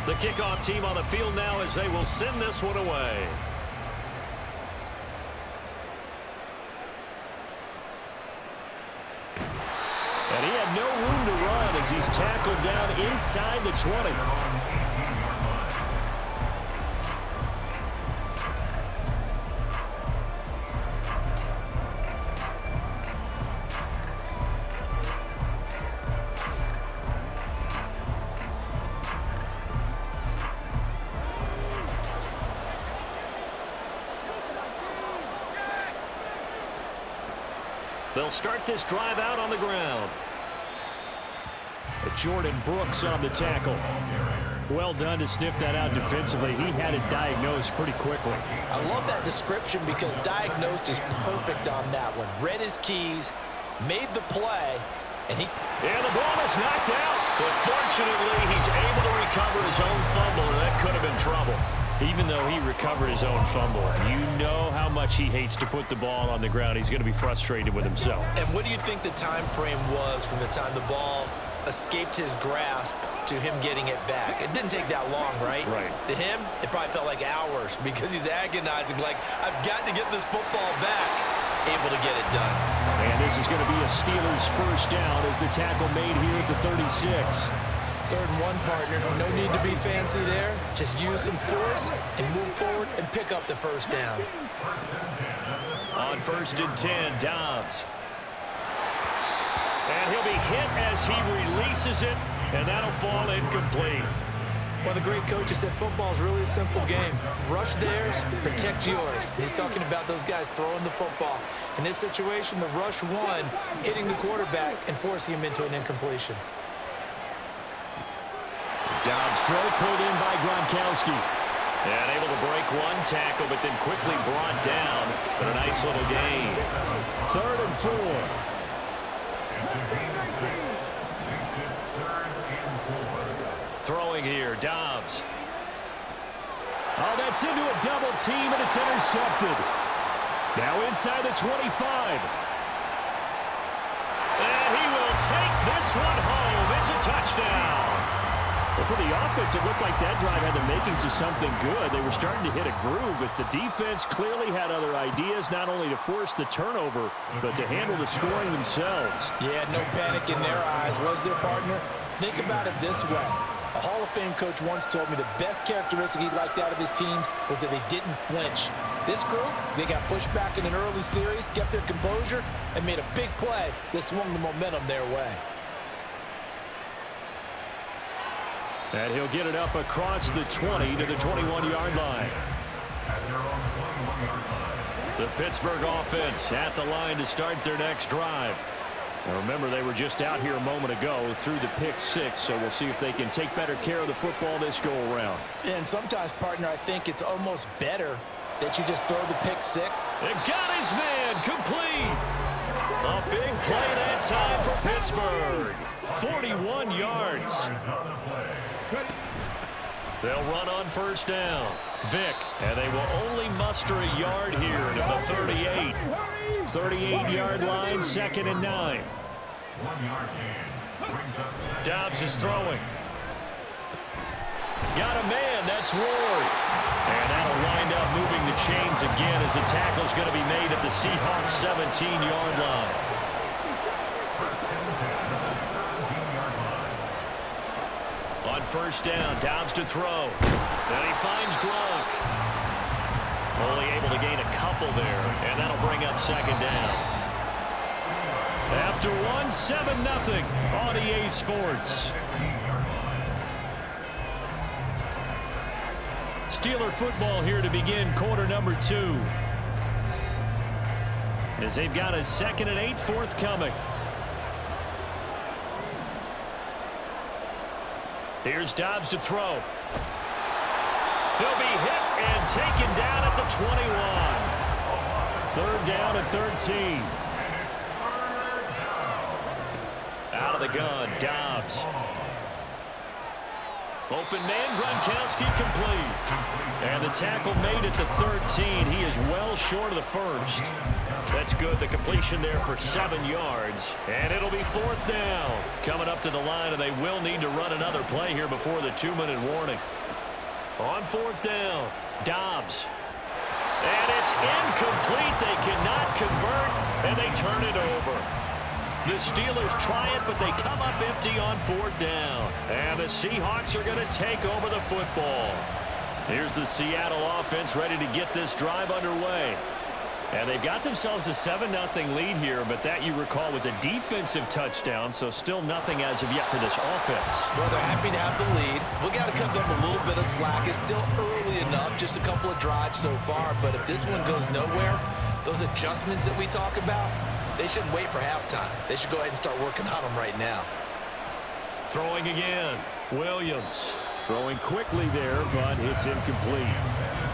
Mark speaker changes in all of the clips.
Speaker 1: The kickoff team on the field now as they will send this one away. And he had no room to run as he's tackled down inside the 20. They'll start this drive out on the ground. Jordan Brooks on the tackle. Well done to sniff that out defensively. He had it diagnosed pretty quickly.
Speaker 2: I love that description because diagnosed is perfect on that one. Read his keys, made the play, and
Speaker 1: the ball is knocked out. But fortunately, he's able to recover his own fumble, and that could have been trouble. Even though he recovered his own fumble, you know how much he hates to put the ball on the ground. He's going to be frustrated with himself.
Speaker 2: And what do you think the time frame was from the time the ball escaped his grasp to him getting it back? It didn't take that long, right?
Speaker 1: Right.
Speaker 2: To him, it probably felt like hours because he's agonizing, like, I've got to get this football back. Able to get it done.
Speaker 1: And this is going to be a Steelers first down as the tackle made here at the 36.
Speaker 2: 3rd and 1, partner. No need to be fancy there. Just use some force and move forward and pick up the first down.
Speaker 1: On 1st and 10, Dobbs. And he'll be hit as he releases it, and that'll fall incomplete.
Speaker 2: One of the great coaches said football is really a simple game. Rush theirs, protect yours. And he's talking about those guys throwing the football. In this situation, the rush one, hitting the quarterback and forcing him into an incompletion.
Speaker 1: Dobbs throw pulled in by Gronkowski. And able to break one tackle, but then quickly brought down. But a nice little gain. 3rd and 4. Throwing here, Dobbs. Oh, that's into a double team, and it's intercepted. Now inside the 25. And he will take this one home. It's a touchdown. Well, for the offense, it looked like that drive had the makings of something good. They were starting to hit a groove, but the defense clearly had other ideas, not only to force the turnover, but to handle the scoring themselves.
Speaker 2: Yeah, no panic in their eyes, was there, partner? Think about it this way. A Hall of Fame coach once told me the best characteristic he liked out of his teams was that they didn't flinch. This group, they got pushed back in an early series, kept their composure, and made a big play that swung the momentum their way.
Speaker 1: And he'll get it up across the 20 to the 21-yard line. The Pittsburgh offense at the line to start their next drive. Now remember, they were just out here a moment ago through the pick 6, so we'll see if they can take better care of the football this go-around.
Speaker 2: And sometimes, partner, I think it's almost better that you just throw the pick 6.
Speaker 1: And got his man complete. A big play that time for Pittsburgh. 41 yards. They'll run on first down. Vick, and they will only muster a yard here to the 38. 38-yard line, 2nd and 9. Dobbs is throwing. Got a man, that's Ward. And that'll wind up moving the chains again as the tackle's going to be made at the Seahawks 17-yard line. On first down, Dobbs to throw. And he finds Gronk. Only able to gain a couple there, and that'll bring up 2nd down. After one, 7-0 on EA Sports. Steeler football here to begin quarter number 2. As they've got a 2nd and 8 forthcoming. Here's Dobbs to throw. He'll be hit and taken down at the 21. 3rd down and 13. Out of the gun, Dobbs. Open man, Gronkowski complete. And the tackle made at the 13. He is well short of the first. That's good. The completion there for 7 yards. And it'll be 4th down. Coming up to the line, and they will need to run another play here before the 2-minute warning. On 4th down, Dobbs. And it's incomplete. They cannot convert, and they turn it over. The Steelers try it, but they come up empty on 4th down. And the Seahawks are going to take over the football. Here's the Seattle offense ready to get this drive underway. And they've got themselves a 7-0 lead here, but that, you recall, was a defensive touchdown, so still nothing as of yet for this offense.
Speaker 2: Well, they're happy to have the lead. We've got to cut them a little bit of slack. It's still early enough, just a couple of drives so far, but if this one goes nowhere, those adjustments that we talk about, they shouldn't wait for halftime. They should go ahead and start working on them right now.
Speaker 1: Throwing again, Williams. Throwing quickly there, but it's incomplete.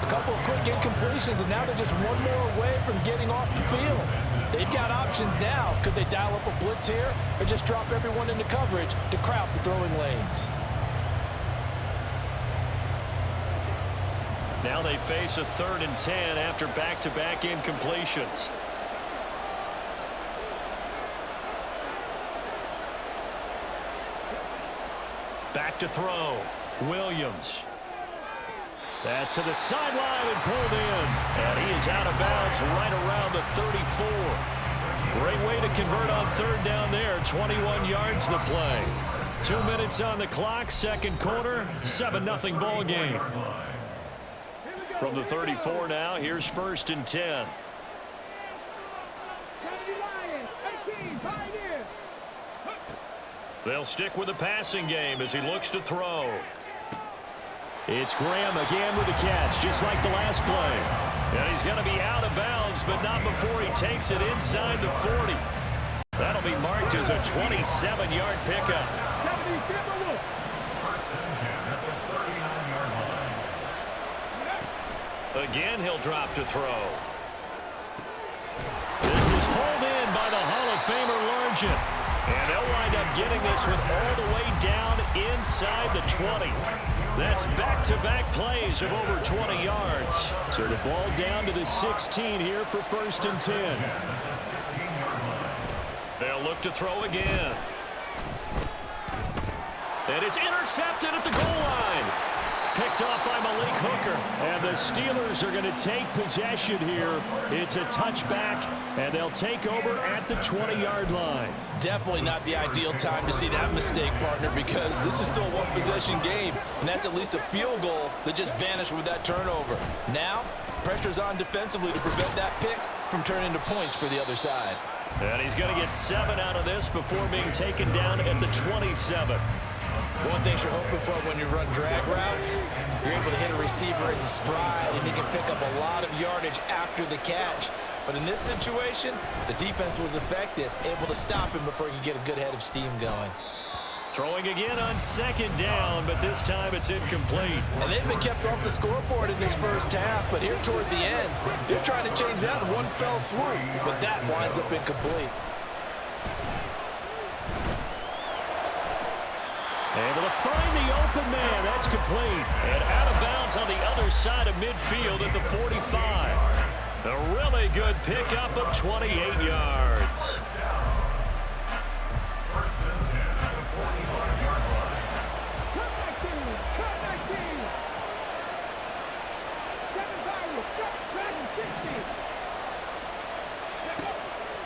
Speaker 2: A couple of quick incompletions, and now they're just one more away from getting off the field. They've got options now. Could they dial up a blitz here or just drop everyone into coverage to crowd the throwing lanes?
Speaker 1: Now they face a 3rd and 10 after back-to-back incompletions. Back to throw. Williams. That's to the sideline and pulled in. And he is out of bounds right around the 34. Great way to convert on 3rd down there. 21 yards the play. 2 minutes on the clock, 2nd quarter. 7-0 ball game. From the 34 now, here's 1st and 10. They'll stick with the passing game as he looks to throw. It's Graham again with the catch, just like the last play. And he's going to be out of bounds, but not before he takes it inside the 40. That'll be marked as a 27-yard pickup. Again, he'll drop to throw. This is hauled in by the Hall of Famer Largent. And they'll wind up getting this one all the way down inside the 20. That's back-to-back plays of over 20 yards. So the ball down to the 16 here for 1st and 10. They'll look to throw again. And it's intercepted at the goal line. Picked off by Malik Hooker. And the Steelers are going to take possession here. It's a touchback, and they'll take over at the 20-yard line.
Speaker 2: Definitely not the ideal time to see that mistake, partner, because this is still a one-possession game, and that's at least a field goal that just vanished with that turnover. Now, pressure's on defensively to prevent that pick from turning into points for the other side.
Speaker 1: And he's going to get 7 out of this before being taken down at the 27.
Speaker 2: One thing you're hoping for when you run drag routes, you're able to hit a receiver in stride, and he can pick up a lot of yardage after the catch. But in this situation, the defense was effective, able to stop him before he could get a good head of steam going.
Speaker 1: Throwing again on 2nd down, but this time it's incomplete.
Speaker 2: And they've been kept off the scoreboard in this first half, but here toward the end, they're trying to change that in one fell swoop, but that winds up incomplete.
Speaker 1: Able to find the open man. That's complete. And out of bounds on the other side of midfield at the 45. A really good pickup of 28 yards.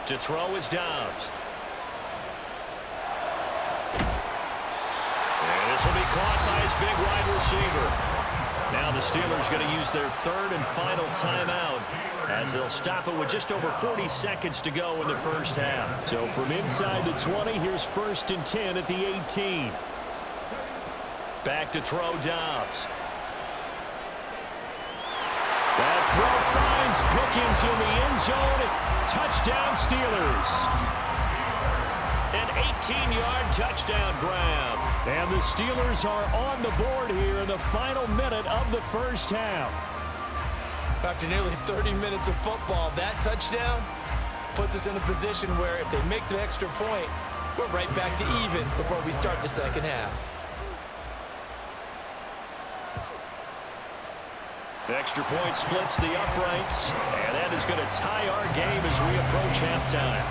Speaker 1: To throw is Dobbs. And this will be caught by his big wide receiver. Now the Steelers going to use their 3rd and final timeout as they'll stop it with just over 40 seconds to go in the first half. So from inside the 20, here's 1st and 10 at the 18. Back to throw Dobbs. That throw finds Pickens in the end zone. Touchdown Steelers. An 18-yard touchdown grab. And the Steelers are on the board here in the final minute of the first half.
Speaker 2: After nearly 30 minutes of football, that touchdown puts us in a position where if they make the extra point, we're right back to even before we start the second half.
Speaker 1: Extra point splits the uprights, and that is going to tie our game as we approach halftime.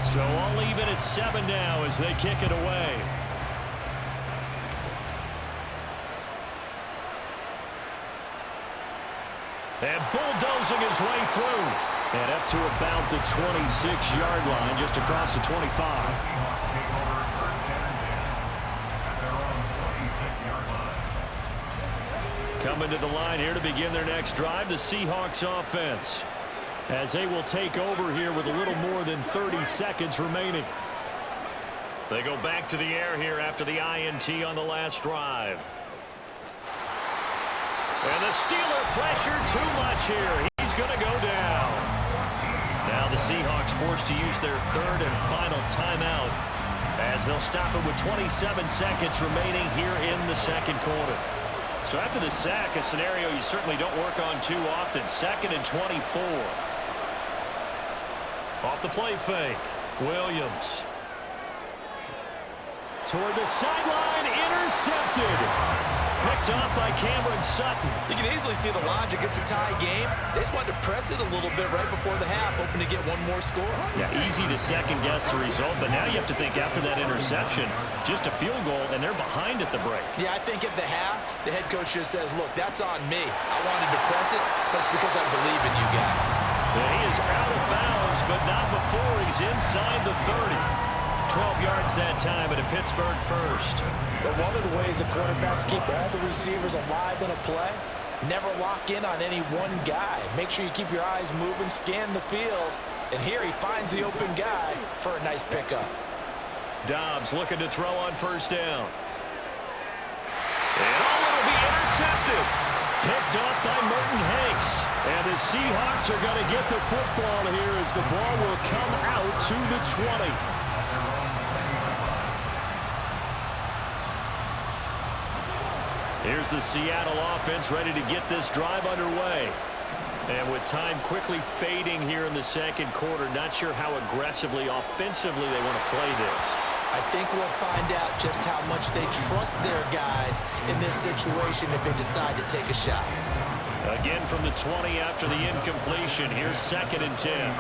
Speaker 1: So all even at 7 now as they kick it away. And bulldozing his way through. And up to about the 26-yard line, just across the 25. Coming to the line here to begin their next drive, the Seahawks offense, as they will take over here with a little more than 30 seconds remaining. They go back to the air here after the INT on the last drive. And the Steeler pressure too much here. He's going to go down. Now the Seahawks forced to use their third and final timeout as they'll stop it with 27 seconds remaining here in the second quarter. So after the sack, a scenario you certainly don't work on too often. 2nd and 24. Off the play fake. Williams. Toward the sideline. Intercepted. Picked off by Cameron Sutton.
Speaker 2: You can easily see the logic. It's a tie game. They just wanted to press it a little bit right before the half, hoping to get one more score.
Speaker 1: Yeah, easy to second-guess the result, but now you have to think after that interception, just a field goal, and they're behind at the break.
Speaker 2: Yeah, I think at the half, the head coach just says, look, that's on me. I wanted to press it. That's because I believe in you guys.
Speaker 1: And he is out of bounds, but not before he's inside the 30. 12 yards that time at a Pittsburgh first.
Speaker 2: But one of the ways the quarterbacks keep all the receivers alive in a play, never lock in on any one guy. Make sure you keep your eyes moving, scan the field, and here he finds the open guy for a nice pickup.
Speaker 1: Dobbs looking to throw on first down. And will be intercepted. Picked off by Merton Hanks. And the Seahawks are going to get the football here as the ball will come out to the 20. Here's the Seattle offense ready to get this drive underway. And with time quickly fading here in the second quarter, not sure how aggressively, offensively they want to play this.
Speaker 2: I think we'll find out just how much they trust their guys in this situation if they decide to take a shot.
Speaker 1: Again from the 20 after the incompletion. Here's 2nd and 10.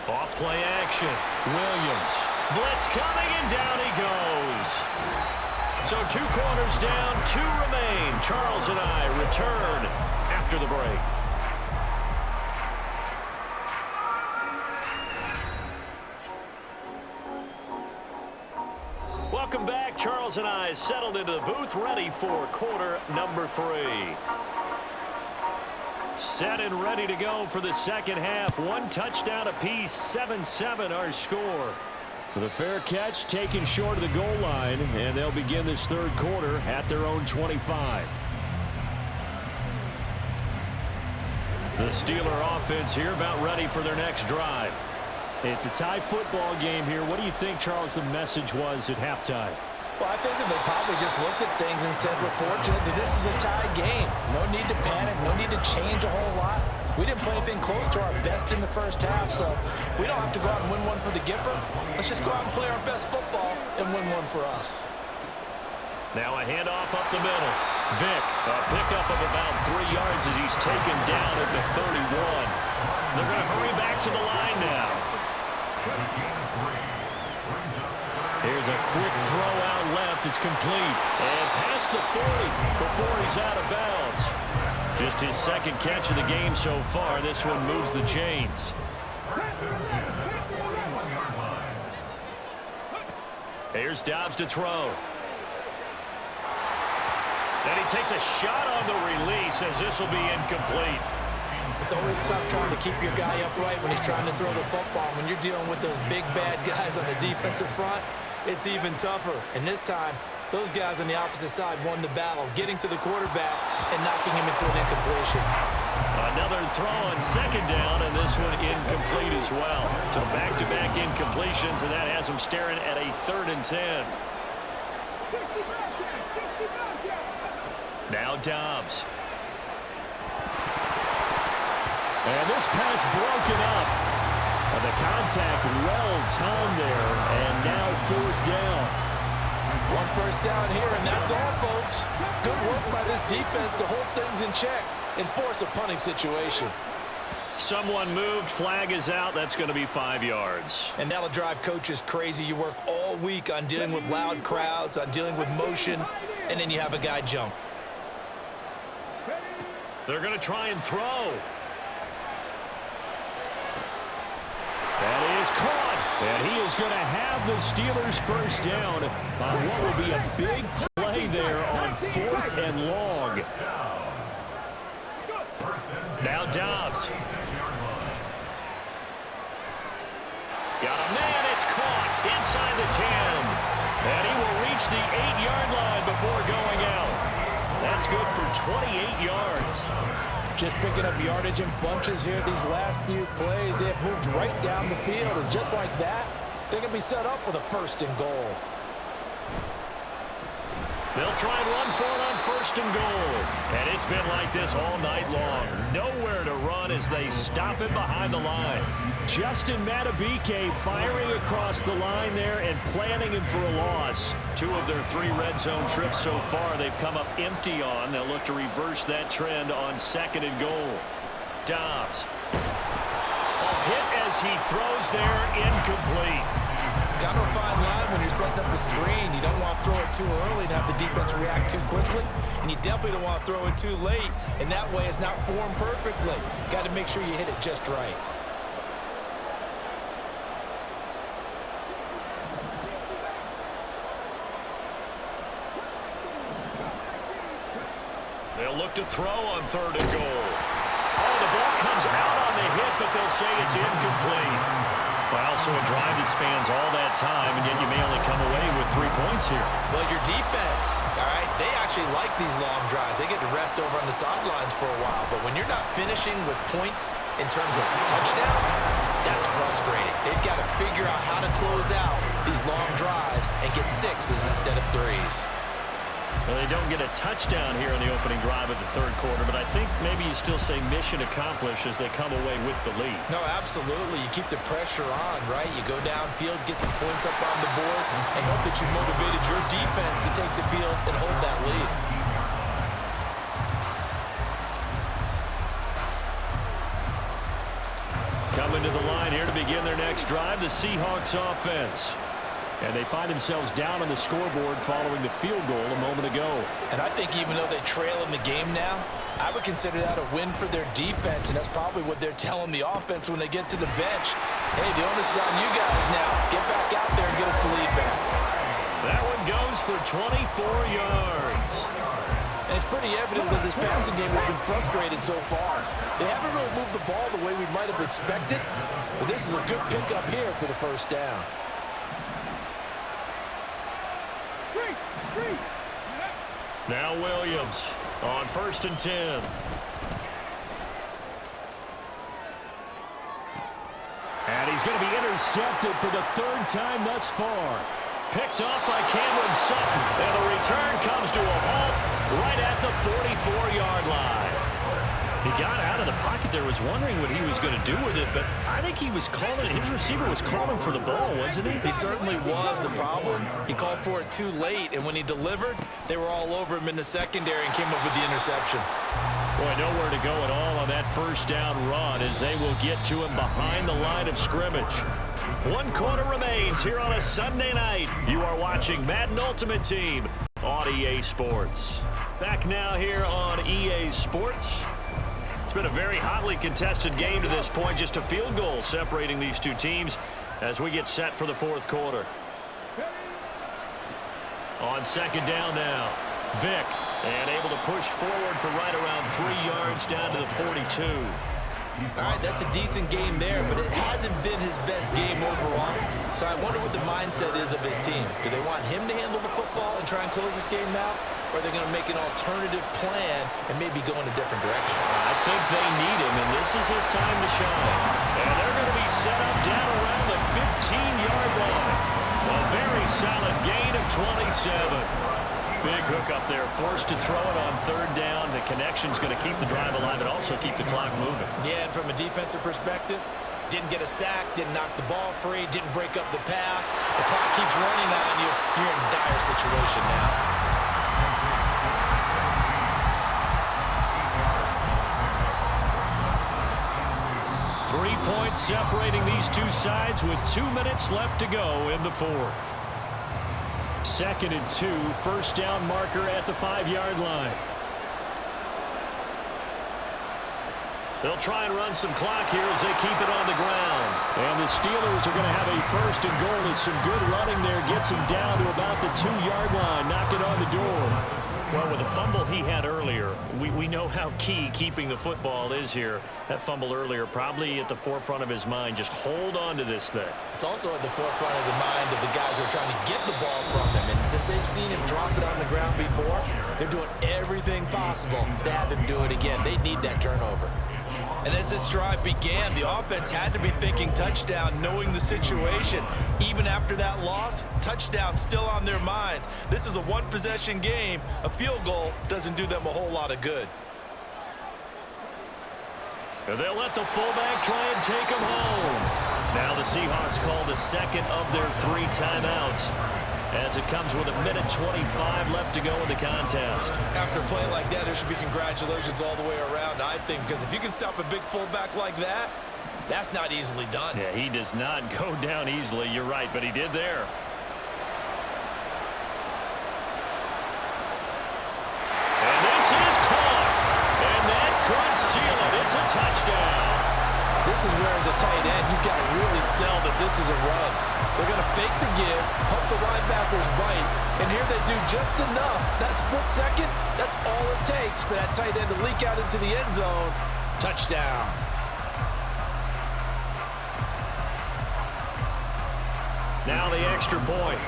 Speaker 1: Off play action. Williams. Blitz coming, and down he goes. So 2 quarters down, 2 remain. Charles and I return after the break. Welcome back. Charles and I settled into the booth, ready for quarter number 3. Set and ready to go for the second half. 1 touchdown apiece, 7-7 our score. With a fair catch taken short of the goal line, and they'll begin this third quarter at their own 25. The Steeler offense here about ready for their next drive. It's a tie football game here. What do you think, Charles, the message was at halftime?
Speaker 2: Well, I think that they probably just looked at things and said, we're fortunate that this is a tie game. No need to panic, no need to change a whole lot. We didn't play anything close to our best in the first half, so we don't have to go out and win one for the Gipper. Let's just go out and play our best football and win one for us.
Speaker 1: Now a handoff up the middle. Vick, a pickup of about 3 yards as he's taken down at the 31. They're going to hurry back to the line now. Here's a quick throw out left. It's complete. And past the 40 before he's out of bounds. Just his 2nd catch of the game so far. This one moves the chains. Here's Dobbs to throw. And he takes a shot on the release as this will be incomplete.
Speaker 2: It's always tough trying to keep your guy upright when he's trying to throw the football. When you're dealing with those big, bad guys on the defensive front, it's even tougher. And this time, those guys on the opposite side won the battle, getting to the quarterback and knocking him into an incompletion.
Speaker 1: Another throw on 2nd down, and this one incomplete as well. So back-to-back incompletions, and that has them staring at a 3rd and 10. Now Dobbs. And this pass broken up. And the contact well timed there, and now 4th down. 1
Speaker 2: first down here, and that's all, folks. Good work by this defense to hold things in check and force a punting situation.
Speaker 1: Someone moved, flag is out. That's going to be 5 yards.
Speaker 2: And that'll drive coaches crazy. You work all week on dealing with loud crowds, on dealing with motion, and then you have a guy jump.
Speaker 1: They're going to try and throw. That is caught. And he is going to have the Steelers first down on what will be a big play there on 4th and long. Now Dobbs. Got a man. It's caught inside the 10. And he will reach the 8-yard line before going out. That's good for 28 yards.
Speaker 2: Just picking up yardage in bunches here these last few plays. They have moved right down the field, and just like that, they can be set up with a 1st and goal.
Speaker 1: They'll try and run for it on 1st and goal. And it's been like this all night long. Nowhere to run as they stop it behind the line. Justin Matabike firing across the line there and planning him for a loss. 2 of their 3 red zone trips so far they've come up empty on. They'll look to reverse that trend on 2nd and goal. Dobbs. A hit as he throws there, incomplete.
Speaker 2: Kind of a fine line when you're setting up a screen. You don't want to throw it too early and have the defense react too quickly. And you definitely don't want to throw it too late. And that way it's not formed perfectly. Got to make sure you hit it just right.
Speaker 1: They'll look to throw on 3rd and goal. Oh, the ball comes out on the hit, but they'll say it's incomplete. Well, so a drive that spans all that time, and yet you may only come away with 3 points here.
Speaker 2: Well, your defense, all right, they actually like these long drives. They get to rest over on the sidelines for a while. But when you're not finishing with points in terms of touchdowns, that's frustrating. They've got to figure out how to close out these long drives and get 6s instead of 3s.
Speaker 1: Well, they don't get a touchdown here in the opening drive of the 3rd quarter, but I think maybe you still say mission accomplished as they come away with the lead.
Speaker 2: No, absolutely. You keep the pressure on, right? You go downfield, get some points up on the board, and hope that you motivated your defense to take the field and hold that lead.
Speaker 1: Coming to the line here to begin their next drive, the Seahawks offense. And they find themselves down on the scoreboard following the field goal a moment ago.
Speaker 2: And I think even though they trail in the game now, I would consider that a win for their defense, and that's probably what they're telling the offense when they get to the bench. Hey, the onus is on you guys now. Get back out there and get us the lead back.
Speaker 1: That one goes for 24 yards.
Speaker 2: And it's pretty evident that this passing game has been frustrated so far. They haven't really moved the ball the way we might have expected, but this is a good pickup here for the 1st down.
Speaker 1: Now Williams on 1st and 10. And he's going to be intercepted for the 3rd time thus far. Picked off by Cameron Sutton. And the return comes to a halt right at the 44-yard line. He got out of the pocket there, was wondering what he was going to do with it, but I think he was calling, his receiver was calling for the ball, wasn't he?
Speaker 2: He certainly was. The problem, he called for it too late, and when he delivered, they were all over him in the secondary and came up with the interception.
Speaker 1: Boy, nowhere to go at all on that 1st down run as they will get to him behind the line of scrimmage. 1 quarter remains here on a Sunday night. You are watching Madden Ultimate Team on EA Sports. Back now here on EA Sports. It's been a very hotly contested game to this point. Just a field goal separating these 2 teams as we get set for the 4th quarter. On 2nd down now, Vick, and able to push forward for right around 3 yards down to the 42.
Speaker 2: All right, that's a decent game there, but it hasn't been his best game overall. So I wonder what the mindset is of his team. Do they want him to handle the football and try and close this game out? Or are they going to make an alternative plan and maybe go in a different direction?
Speaker 1: I think they need him, and this is his time to shine. And they're going to be set up down around the 15-yard line. A very solid gain of 27. Big hook up there, forced to throw it on 3rd down. The connection's going to keep the drive alive and also keep the clock moving.
Speaker 2: Yeah, and from a defensive perspective, Didn't get a sack, didn't knock the ball free, didn't break up the pass. The clock keeps running on you. You're in a dire situation now.
Speaker 1: 3 points separating these two sides with 2 minutes left to go in the fourth. 2nd and 2, first down marker at the 5-yard line. They'll try and run some clock here as they keep it on the ground. And the Steelers are going to have a first and goal as some good running there gets him down to about the 2-yard line, knock it on the door. Well, with the fumble he had earlier, we know how key keeping the football is here. That fumble earlier probably at the forefront of his mind. Just hold on to this thing.
Speaker 2: It's also at the forefront of the mind of the guys who are trying to get the ball from him. And since they've seen him drop it on the ground before, they're doing everything possible to have him do it again. They need that turnover. And as this drive began, the offense had to be thinking touchdown, knowing the situation. Even after that loss, touchdown still on their minds. This is a one-possession game. A field goal doesn't do them a whole lot of good.
Speaker 1: And they'll let the fullback try and take him home. Now the Seahawks call the second of their 3 timeouts, as it comes with 1:25 left to go in the contest.
Speaker 2: After a play like that, there should be congratulations all the way around, I think, because if you can stop a big fullback like that, that's not easily done.
Speaker 1: Yeah, he does not go down easily. You're right, but he did there. And this is caught. And that could seal it. It's a touchdown.
Speaker 2: This is where, as a tight end, you've got to really sell that this is a run. They're going to fake the give, hope the linebackers bite, and here they do just enough. That split second, that's all it takes for that tight end to leak out into the end zone. Touchdown.
Speaker 1: Now the extra point.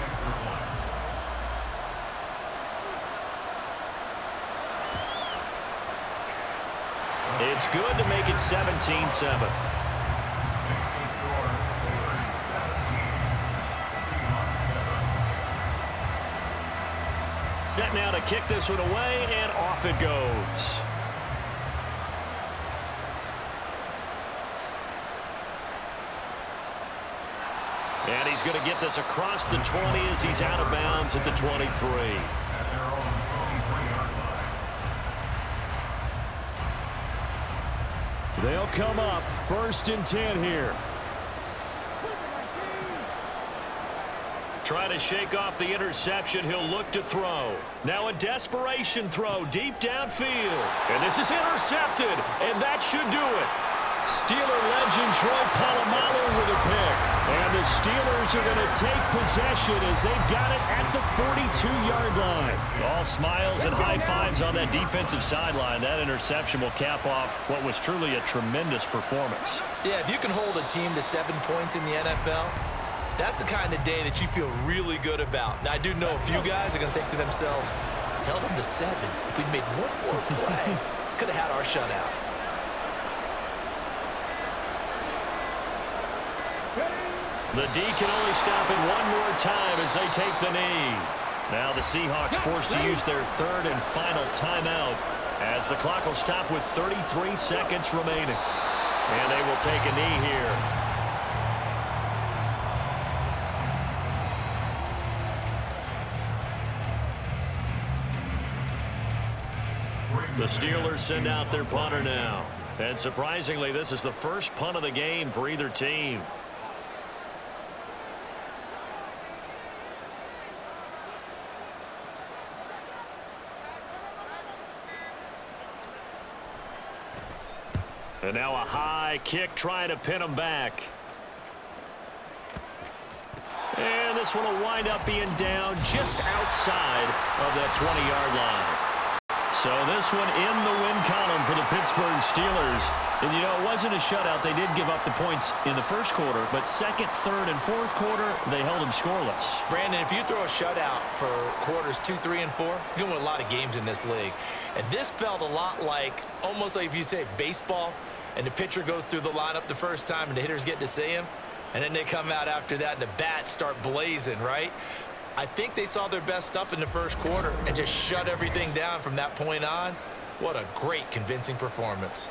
Speaker 1: It's good to make it 17-7. Set now to kick this one away, and off it goes. And he's going to get this across the 20 as he's out of bounds at the 23. They'll come up 1st and 10 here. Try to shake off the interception. He'll look to throw. Now a desperation throw deep downfield. And this is intercepted, and that should do it. Steeler legend Troy Polamalu with a pick. And the Steelers are going to take possession as they've got it at the 42-yard line. All smiles and high fives on that defensive sideline. That interception will cap off what was truly a tremendous performance.
Speaker 2: Yeah, if you can hold a team to 7 points in the NFL, that's the kind of day that you feel really good about. Now, I do know a few guys are going to think to themselves, held them to 7. If we'd made one more play, could have had our shutout.
Speaker 1: The D can only stop it one more time as they take the knee. Now the Seahawks forced to use their 3rd and final timeout as the clock will stop with 33 seconds remaining. And they will take a knee here. The Steelers send out their punter now. And surprisingly, this is the first punt of the game for either team. And now a high kick trying to pin him back. And this one will wind up being down just outside of that 20-yard line. So this one in the win column for the Pittsburgh Steelers. And, you know, it wasn't a shutout. They did give up the points in the first quarter, but 2nd, 3rd, and 4th quarter, they held them scoreless.
Speaker 2: Brandon, if you throw a shutout for quarters 2, 3, and 4, you're going to win a lot of games in this league. And this felt a lot like, almost like if you say baseball, and the pitcher goes through the lineup the first time and the hitters get to see him, and then they come out after that and the bats start blazing, right? I think they saw their best stuff in the first quarter and just shut everything down from that point on. What a great, convincing performance.